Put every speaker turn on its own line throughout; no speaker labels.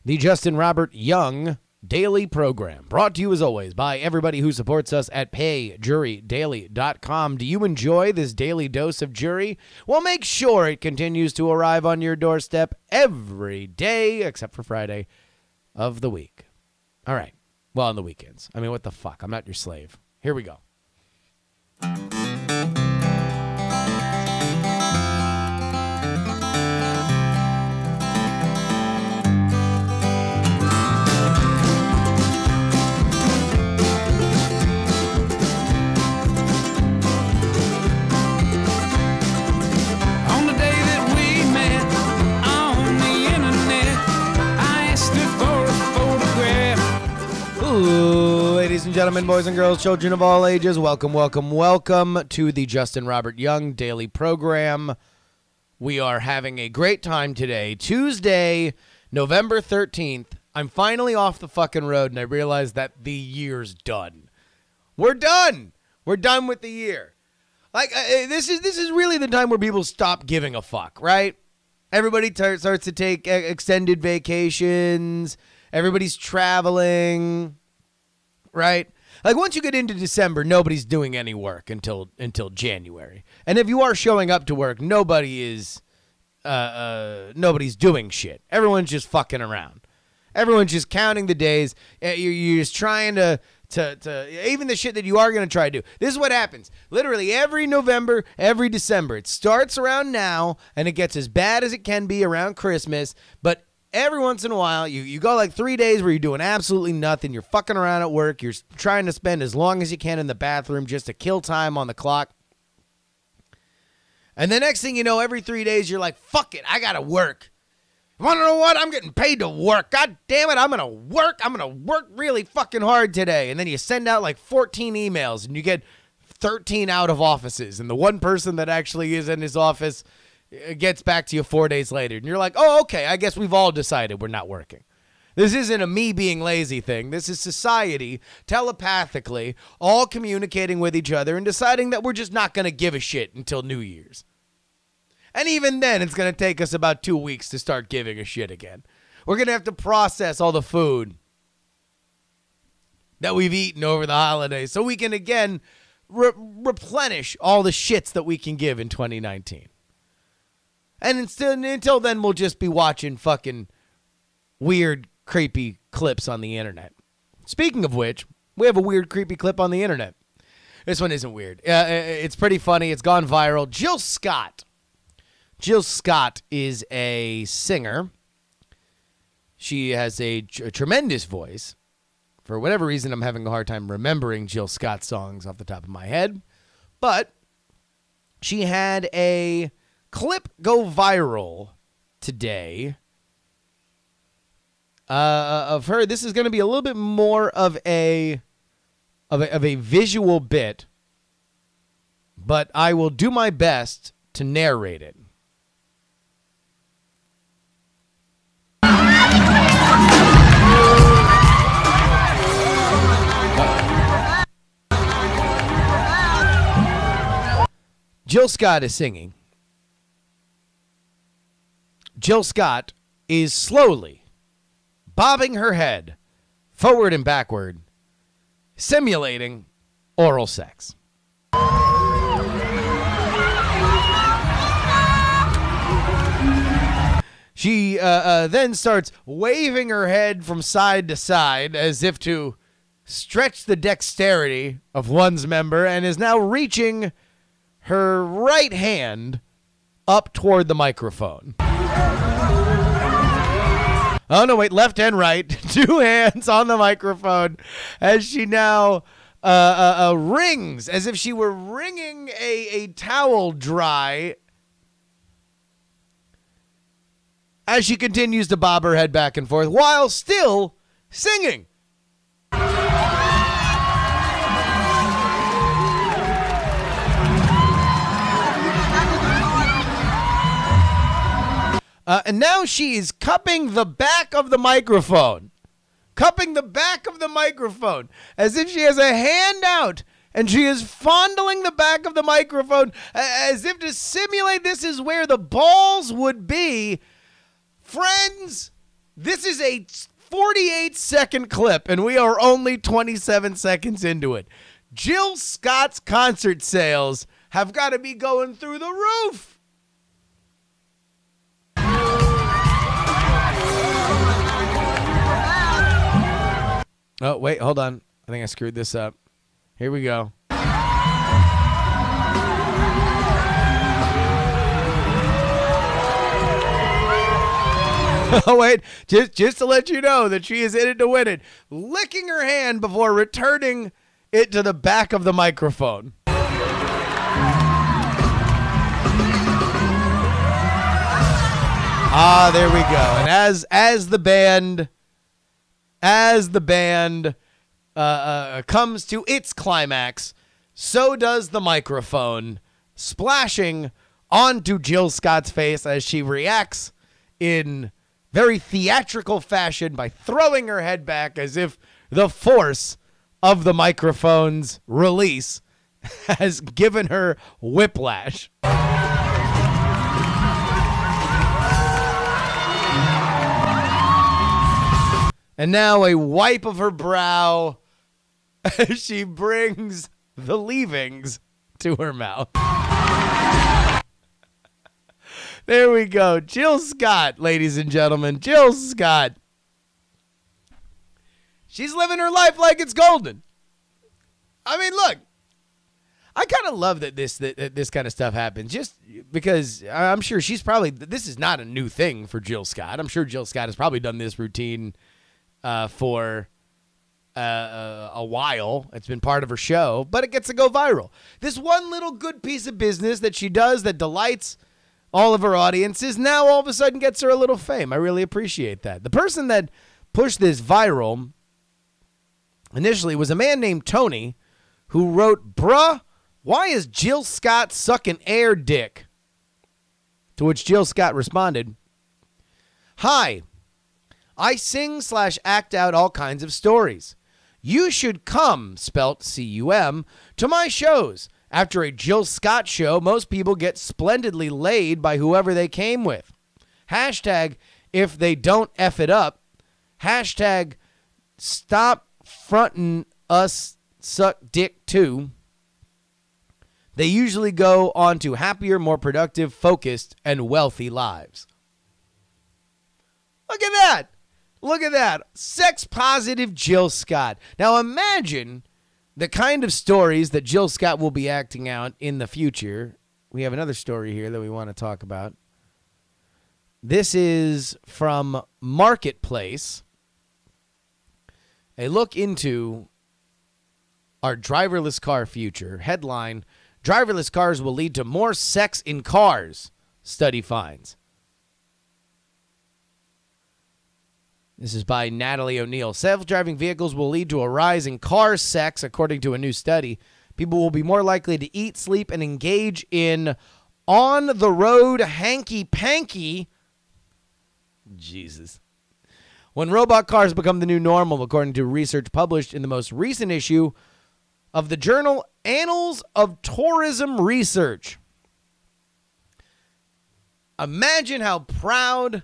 the Justin Robert Young Daily Program, brought to you as always by everybody who supports us at payjurydaily.com. Do you enjoy this daily dose of jury? Well, make sure it continues to arrive on your doorstep every day, except for Friday of the week. All right. Well, on the weekends. I mean, what the fuck? I'm not your slave. Here we go. Ladies and gentlemen, boys and girls, children of all ages, welcome, welcome, welcome to the Justin Robert Young Daily Program. We are having a great time today, Tuesday, November 13th. I'm finally off the fucking road, and I realize that the year's done. We're done. We're done with the year. Like, this is really the time where people stop giving a fuck, right? Everybody starts to take extended vacations. Everybody's traveling. Right? Like, once you get into December, nobody's doing any work until January. And if you are showing up to work, nobody's doing shit. Everyone's just fucking around. Everyone's just counting the days. You're just trying to even the shit that you are going to try to do. This is what happens. Literally every November, every December. It starts around now, and it gets as bad as it can be around Christmas, but every once in a while, you go like 3 days where you're doing absolutely nothing. You're fucking around at work. You're trying to spend as long as you can in the bathroom just to kill time on the clock. And the next thing you know, every 3 days, you're like, fuck it, I gotta work. You wanna know what? I'm getting paid to work. God damn it, I'm gonna work. I'm gonna work really fucking hard today. And then you send out like 14 emails, and you get 13 out of offices. And the one person that actually is in his office gets back to you 4 days later, and you're like, oh, okay, I guess we've all decided we're not working. This isn't a me being lazy thing. This is society telepathically all communicating with each other and deciding that we're just not going to give a shit until New Year's. And even then, it's going to take us about 2 weeks to start giving a shit again. We're going to have to process all the food that we've eaten over the holidays so we can again replenish all the shits that we can give in 2019. And until then, we'll just be watching fucking weird, creepy clips on the internet. Speaking of which, we have a weird, creepy clip on the internet. This one isn't weird. It's pretty funny. It's gone viral. Jill Scott. Jill Scott is a singer. She has a tremendous voice. For whatever reason, I'm having a hard time remembering Jill Scott songs off the top of my head. But she had a clip go viral today of her. This is going to be a little bit more of a visual bit, but I will do my best to narrate it. Jill Scott is singing. Jill Scott is slowly bobbing her head forward and backward, simulating oral sex. She then starts waving her head from side to side as if to stretch the dexterity of one's member, and is now reaching her right hand up toward the microphone. Oh, no, wait, left and right. 2 hands on the microphone as she now rings, as if she were wringing a towel dry, as she continues to bob her head back and forth while still singing. And now she is cupping the back of the microphone. Cupping the back of the microphone as if she has a hand out, and she is fondling the back of the microphone as if to simulate this is where the balls would be. Friends, This is a 48-second clip, and we are only 27 seconds into it. Jill Scott's concert sales have got to be going through the roof. Oh, wait, hold on. I think I screwed this up. Here we go. Oh, wait, just to let you know that she is in it to win it, licking her hand before returning it to the back of the microphone. Ah, there we go. And as the band comes to its climax, so does the microphone, splashing onto Jill Scott's face as she reacts in very theatrical fashion by throwing her head back as if the force of the microphone's release has given her whiplash. And now a wipe of her brow as she brings the leavings to her mouth. There we go. Jill Scott, ladies and gentlemen. Jill Scott. She's living her life like it's golden. I mean, look. I kind of love that this kind of stuff happens, just because I'm sure she's probably, this is not a new thing for Jill Scott. I'm sure Jill Scott has probably done this routine for a while. It's been part of her show, but it gets to go viral. This one little good piece of business that she does that delights all of her audiences now all of a sudden gets her a little fame. I really appreciate that. The person that pushed this viral initially was a man named Tony, who wrote, "Bruh, why is Jill Scott sucking air dick?" To which Jill Scott responded, "Hi, I sing/act out all kinds of stories. You should come," spelt C-U-M, "to my shows. After a Jill Scott show, most people get splendidly laid by whoever they came with. Hashtag if they don't F it up. Hashtag stop frontin' us suck dick too. They usually go on to happier, more productive, focused, and wealthy lives." Look at that. Look at that. Sex positive Jill Scott. Now imagine the kind of stories that Jill Scott will be acting out in the future. We have another story here that we want to talk about. This is from Marketplace. A look into our driverless car future. Headline, driverless cars will lead to more sex in cars, study finds. This is by Natalie O'Neill. Self-driving vehicles will lead to a rise in car sex, according to a new study. People will be more likely to eat, sleep, and engage in on-the-road hanky-panky. Jesus. When robot cars become the new normal, according to research published in the most recent issue of the journal Annals of Tourism Research. Imagine how proud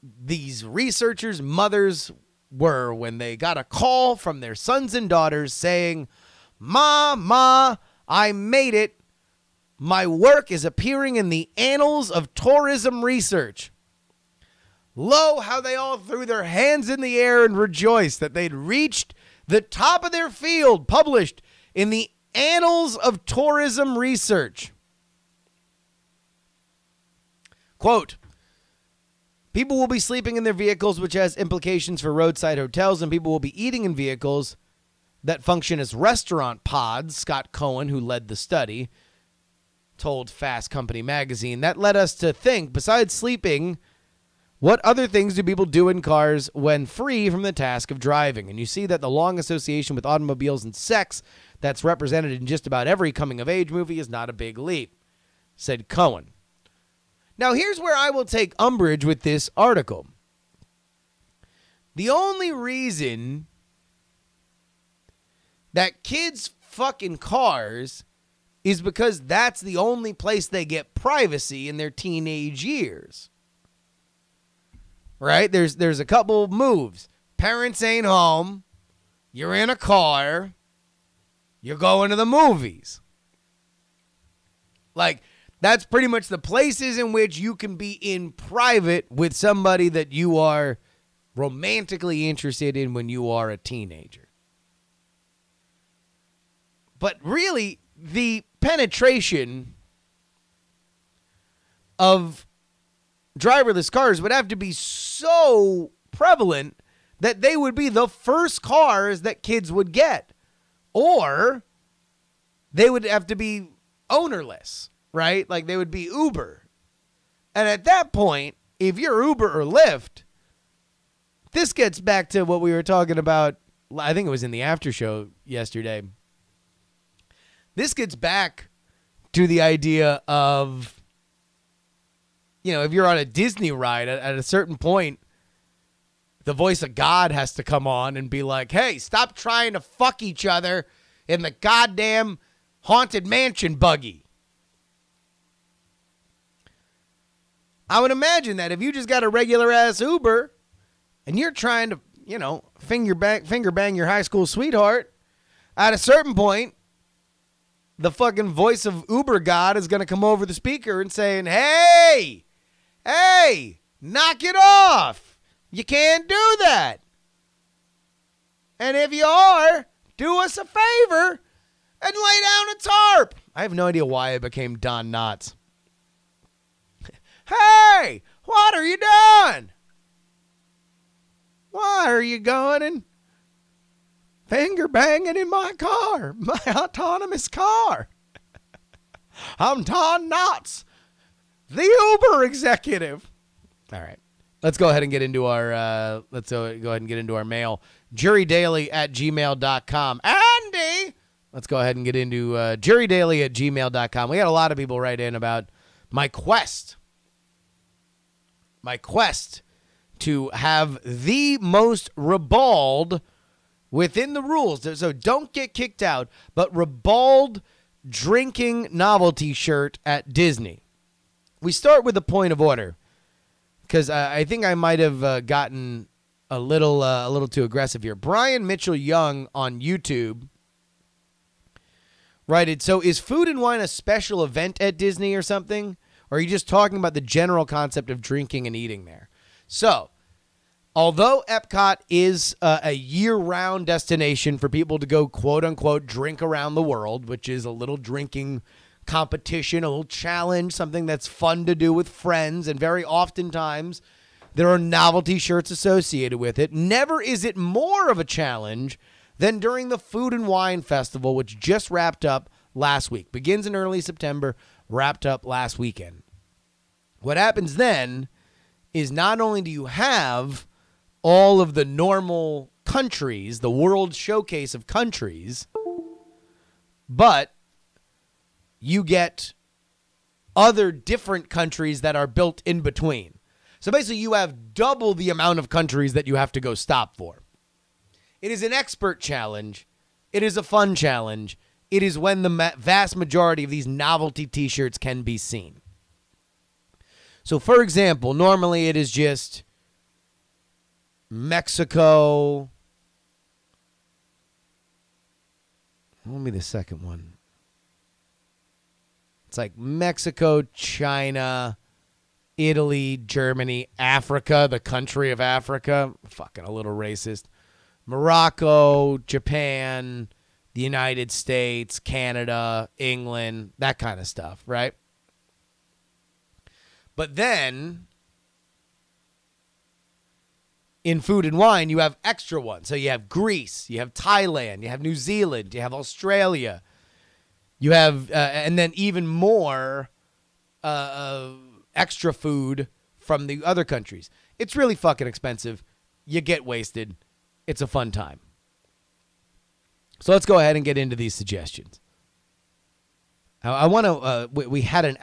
these researchers' mothers were when they got a call from their sons and daughters saying, Ma, I made it. My work is appearing in the Annals of Tourism Research." Lo, how they all threw their hands in the air and rejoiced that they'd reached the top of their field, published in the Annals of Tourism Research. Quote, "People will be sleeping in their vehicles, which has implications for roadside hotels, and people will be eating in vehicles that function as restaurant pods," Scott Cohen, who led the study, told Fast Company magazine. "That led us to think, besides sleeping, what other things do people do in cars when free from the task of driving?" And you see that the long association with automobiles and sex that's represented in just about every coming-of-age movie is not a big leap, said Cohen. Now, here's where I will take umbrage with this article. The only reason that kids fuck in cars is because that's the only place they get privacy in their teenage years. right? There's a couple moves. Parents ain't home. You're in a car. You're going to the movies. Like, that's pretty much the places in which you can be in private with somebody that you are romantically interested in when you are a teenager. But really, the penetration of driverless cars would have to be so prevalent that they would be the first cars that kids would get. Or they would have to be ownerless, right? Like they would be Uber. And at that point, if you're Uber or Lyft, this gets back to what we were talking about. I think it was in the after show yesterday. This gets back to the idea of, you know, if you're on a Disney ride at a certain point, the voice of God has to come on and be like, hey, stop trying to fuck each other in the goddamn Haunted Mansion buggy. I would imagine that if you just got a regular ass Uber and you're trying to, you know, finger bang your high school sweetheart, at a certain point, the fucking voice of Uber God is going to come over the speaker and saying, hey, knock it off. You can't do that. And if you are, do us a favor and lay down a tarp. I have no idea why I became Don Knotts. Hey, what are you doing? Why are you going and finger banging in my car, my autonomous car? I'm Don Knotts, the Uber executive. All right. Let's go ahead and get into our mail. JuRYDaily@gmail.com. Andy, let's go ahead and get into JuRYDaily@gmail.com. We got a lot of people write in about my quest to have the most ribald within the rules. So don't get kicked out, but ribald drinking novelty shirt at Disney. We start with a point of order, because I think I might have gotten a little too aggressive here. Brian Mitchell Young on YouTube writed, so is Food and Wine a special event at Disney or something? Or are you just talking about the general concept of drinking and eating there? So, although Epcot is a year-round destination for people to go, quote-unquote, drink around the world, which is a little drinking competition, a little challenge, something that's fun to do with friends, and very oftentimes there are novelty shirts associated with it. Never is it more of a challenge than during the Food and Wine Festival, which just wrapped up last week. Begins in early September, wrapped up last weekend. What happens then is not only do you have all of the normal countries, the world showcase of countries, but you get other different countries that are built in between. So basically you have double the amount of countries that you have to go stop for. It is an expert challenge. It is a fun challenge. It is when the vast majority of these novelty t-shirts can be seen. So for example, normally it is just Mexico. What will be the second one? It's like Mexico, China, Italy, Germany, Africa, the country of Africa. Fucking a little racist. Morocco, Japan, the United States, Canada, England, that kind of stuff, right? But then in Food and Wine, you have extra ones. So you have Greece, you have Thailand, you have New Zealand, you have Australia. You have, and then even more extra food from the other countries. It's really fucking expensive. You get wasted. It's a fun time. So let's go ahead and get into these suggestions. I want to, we had a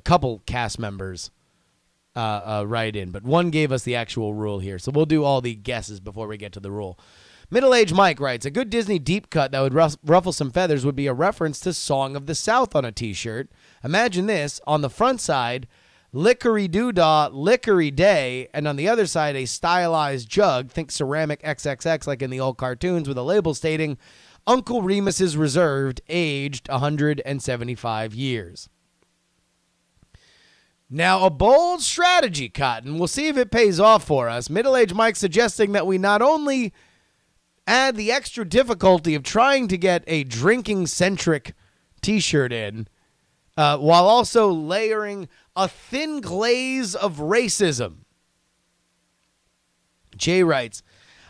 couple cast members write in, but one gave us the actual rule here. So we'll do all the guesses before we get to the rule. Middle-aged Mike writes, a good Disney deep cut that would ruffle some feathers would be a reference to Song of the South on a t-shirt. Imagine this. On the front side, lickery doodah, lickery day, and on the other side, a stylized jug, think ceramic XXX like in the old cartoons, with a label stating, Uncle Remus is reserved, aged 175 years. Now, a bold strategy, Cotton. We'll see if it pays off for us. Middle-aged Mike suggesting that we not only add the extra difficulty of trying to get a drinking-centric t-shirt in, while also layering a thin glaze of racism. Jay writes,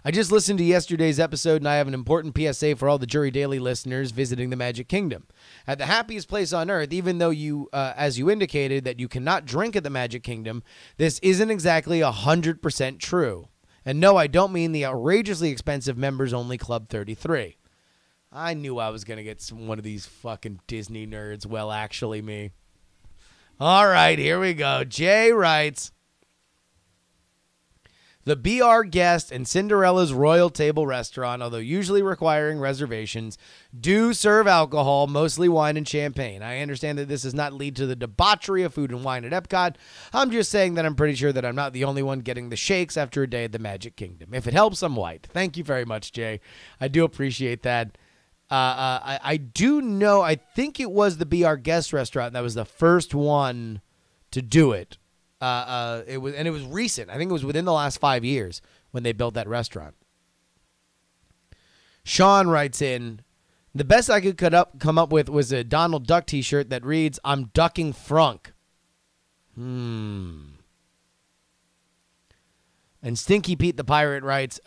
I just listened to yesterday's episode, and I have an important PSA for all the JuRY Daily listeners visiting the Magic Kingdom. At the happiest place on earth, even though you, as you indicated, that you cannot drink at the Magic Kingdom, this isn't exactly 100% true. And no, I don't mean the outrageously expensive members-only Club 33. I knew I was going to get one of these fucking Disney nerds. Well, actually, me. All right, here we go. Jay writes, the Be Our Guest and Cinderella's Royal Table Restaurant, although usually requiring reservations, do serve alcohol, mostly wine and champagne. I understand that this does not lead to the debauchery of food and wine at Epcot. I'm just saying that I'm pretty sure that I'm not the only one getting the shakes after a day at the Magic Kingdom. If it helps, I'm white. Thank you very much, Jay. I do appreciate that. I do know, I think it was the Be Our Guest restaurant that was the first one to do it. It was recent. I think it was within the last 5 years when they built that restaurant. Sean writes in, the best I could come up with was a Donald Duck t-shirt that reads, I'm ducking Frunk. And Stinky Pete the Pirate writes,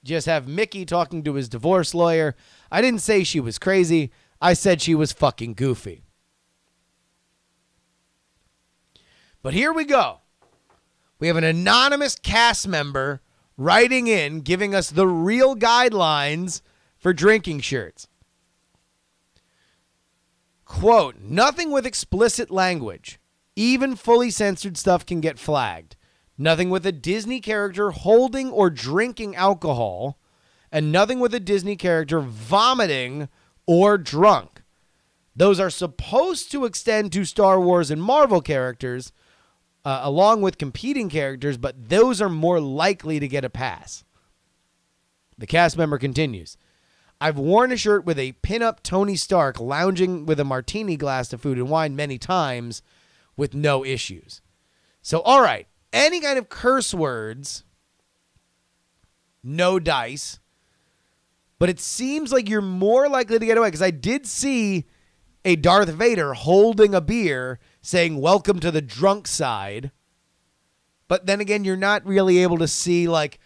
just have Mickey talking to his divorce lawyer. I didn't say she was crazy. I said she was fucking goofy. But here we go. We have an anonymous cast member writing in, giving us the real guidelines for drinking shirts. Quote, nothing with explicit language. Even fully censored stuff can get flagged. Nothing with a Disney character holding or drinking alcohol, and nothing with a Disney character vomiting or drunk. Those are supposed to extend to Star Wars and Marvel characters, along with competing characters, but those are more likely to get a pass. The cast member continues, I've worn a shirt with a pinup Tony Stark lounging with a martini glass of food and wine many times with no issues. So, all right, any kind of curse words, no dice, but it seems like you're more likely to get away, because I did see a Darth Vader holding a beer saying, welcome to the drunk side. But then again, you're not really able to see, like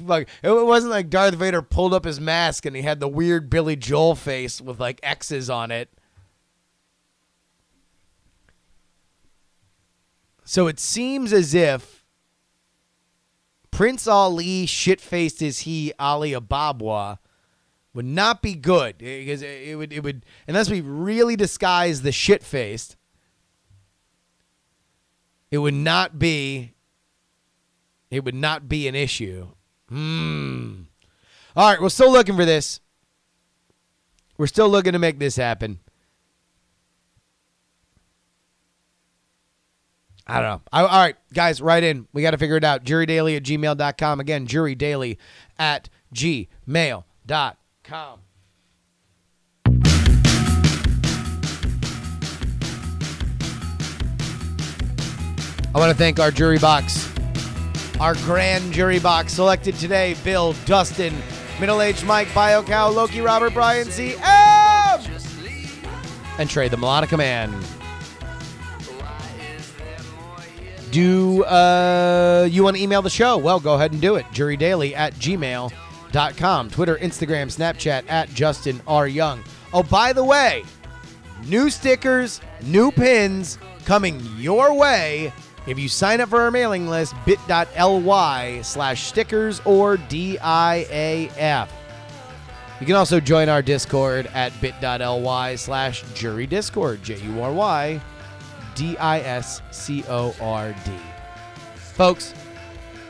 it wasn't like Darth Vader pulled up his mask and he had the weird Billy Joel face with like X's on it. So it seems as if Prince Ali, shit-faced as he, Ali Ababwa, would not be good, because it would unless we really disguise the shit-faced, it would not be an issue. All right, we're still looking for this. We're still looking to make this happen. I don't know. All right, guys, write in. We got to figure it out. JuRYDaily@gmail.com. Again, JuRYDaily@gmail.com. I want to thank our jury box, our grand jury box selected today: Bill, Dustin, Middle-Aged Mike, BioCow, Loki, Robert, Brian, C, M, and Trey, the Melodica Man. Do you want to email the show? Well, go ahead and do it. JuRYDaily@gmail.com. Twitter, Instagram, Snapchat @JustinRYoung. Oh, by the way, new stickers, new pins coming your way if you sign up for our mailing list, bit.ly/stickers or DIAF. You can also join our Discord at bit.ly/JuRyDiscord, JuRYDiscord. Folks,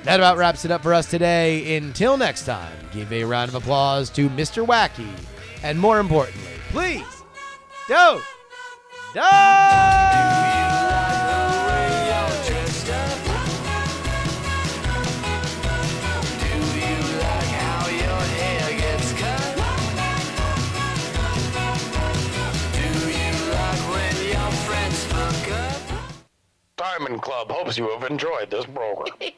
that about wraps it up for us today. Until next time, give a round of applause to Mr. Wacky. And more importantly, please don't die!
Diamond Club hopes you have enjoyed this program.